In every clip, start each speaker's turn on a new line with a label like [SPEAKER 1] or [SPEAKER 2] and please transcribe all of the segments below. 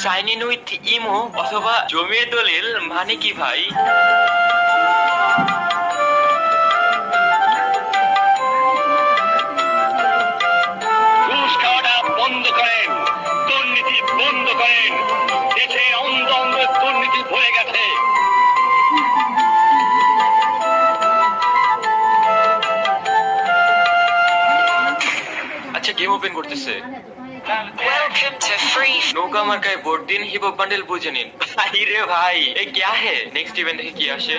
[SPEAKER 1] Sign in with imo অথবা জমিয়ে দলিল মানে কি ভাই?
[SPEAKER 2] ঘুষ খাওয়াটা বন্ধ করেন, দুর্নীতি বন্ধ করেন। দেশে অঙ্গ অঙ্গ দুর্নীতি ভরে গেছে।
[SPEAKER 1] আচ্ছা, গেম ওপেন করতেছে। নৌকা মার্কায় ভোট দিন, হিপ হপ বান্ডেল বুঝে নিন। ভাই রে ভাই, এ ক্যা হে? নেক্সট ইভেন্ট দেখে কি আসে?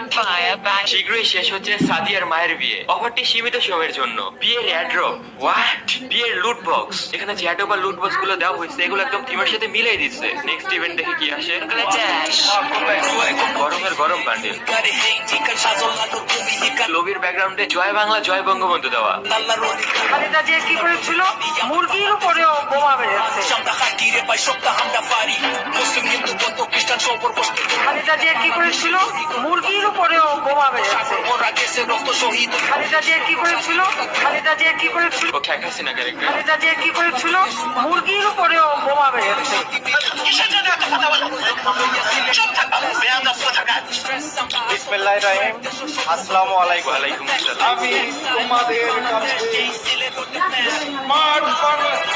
[SPEAKER 1] শীঘ্রই শেষ হচ্ছে সাদিয়ার মায়ের বিয়ে। অফারটি সীমিত সময়ের জন্য। বিয়ের এয়ারড্রপ, হোয়াট? বিয়ের লুট বক্স। এখানে যে অ্যাড্রপ আর লুট বক্স গুলো দেওয়া হয়েছে এগুলো একদম থিমের সাথে মিলাই দিচ্ছে। নেক্সট ইভেন্ট দেখে কি আসে? গরমের গরম বান্ডেল। লবির ব্যাকগ্রাউন্ডে জয় বাংলা জয় বঙ্গবন্ধু দেওয়া।
[SPEAKER 3] খালেদা জিয়া কি করেছিল? মুরগির উপরেও বোমা মেরেছে। খালেদা জিয়া কি করেছিল? মুরগির উপরেও বোমা মেরেছে। খালেদা জিয়া কি করেছিল? খালেদা জিয়া কি করেছিল?
[SPEAKER 1] ও শেখ হাসিনা ক্যারেক্টার।
[SPEAKER 3] খালেদা জিয়া কি করেছিল? মুরগির উপরেও বোমা মেরেছে।
[SPEAKER 4] বিসমিল্লাহির রহিম। আসসালামু আলাইকুম।
[SPEAKER 1] ওয়ালাইকুম আসসালাম।
[SPEAKER 4] আমি তোমাদের কাছে স্মার্ট বাংলাদেশ।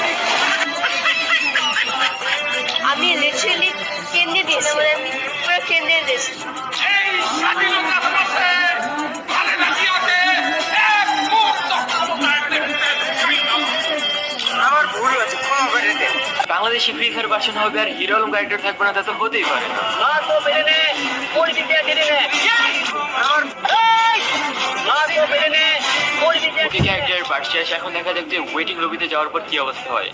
[SPEAKER 5] আমি লিটারেলি কেন্দ্রে দিয়েছি, আমি পুরো কেন্দ্রে দিয়েছি।
[SPEAKER 2] এই স্বাধীনতা দিবসে খালেদা জিয়াকে এক মুহূর্ত ক্ষমতায় দেখতে দিবি না।
[SPEAKER 3] আমার ভুল হয়েছে, ক্ষমা করে দেন।
[SPEAKER 1] বাংলাদেশি ফ্রি ফায়ার ভার্সন হবে আর হিরো আলম ক্যারেক্টার থাকবে না, তা তো হতেই পারে না।
[SPEAKER 3] না তো মেরে নে, পরিচিতি জেনে নে। আমার না তো মেরে নে, পরিচিতি।
[SPEAKER 1] ওকে ক্যারেক্টারের পার্ট শেষ। এখন দেখা যাক যে ওয়েটিং লবিতে যাওয়ার পর কি অবস্থা হয়।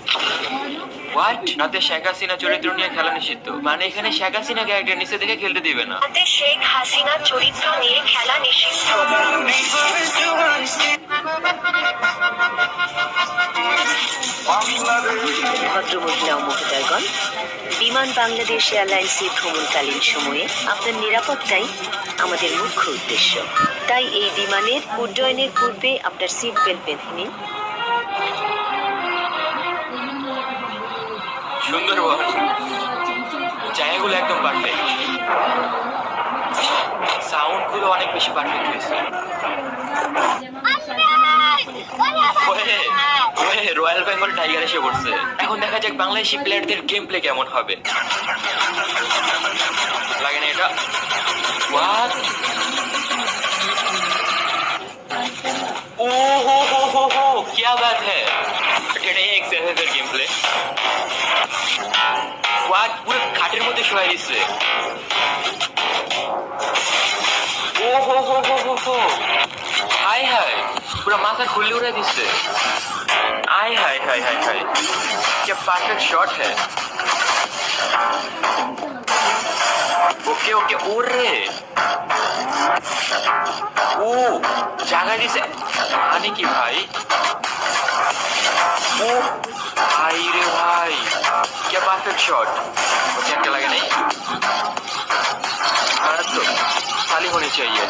[SPEAKER 1] হোয়াট? রাতে শেখ হাসিনা চরিত্র নিয়ে খেলা নিষিদ্ধ, মানে এখানে শেখ হাসিনা ক্যারেক্টার নিচে দেখে খেলতে দিবে না।
[SPEAKER 5] তাতে শেখ হাসিনা চরিত্র নিয়ে খেলা নিষিদ্ধ। ভদ্র মহিলা ও মহোদয়গণ, বিমান বাংলাদেশ এয়ারলাইন্সে ভ্রমণকালীন সময়ে আপনার নিরাপত্তাই আমাদের মুখ্য উদ্দেশ্য। তাই এই বিমানের উড্ডয়নের পূর্বে আপনার সিট বেল্ট বেঁধে নিন।
[SPEAKER 1] সুন্দরবন, জায়গাগুলো একদম পারফেক্ট, সাউন্ড গুলো অনেক বেশি পারফেক্ট হয়েছে। রয়্যাল বেঙ্গল টাইগার এসে পড়ছে। এখন দেখা যাক বাংলাদেশি প্লেয়ারদের গেম প্লে কেমন হবে। লাগে না এটা? What? ओ हो, क्या बात है? এটা এক সেভেনের গেম প্লে। হোয়াট? পুরো খাটের মধ্যে শোয়া দিচ্ছে। ও হো, হাই হাই, পুরো মাথা খুলে উড়ে দিচ্ছে। आय हाय हाय हाय हाय, क्या परफेक्ट शॉट है। ओके ओके, उड़ रे। ओ জায়গা দিছে মানে কি ভাই? ও ভাই রে ভাই, क्या परफेक्ट शॉट। ओके, একটা লাগে নাই, আর তো खाली होनी चाहिए।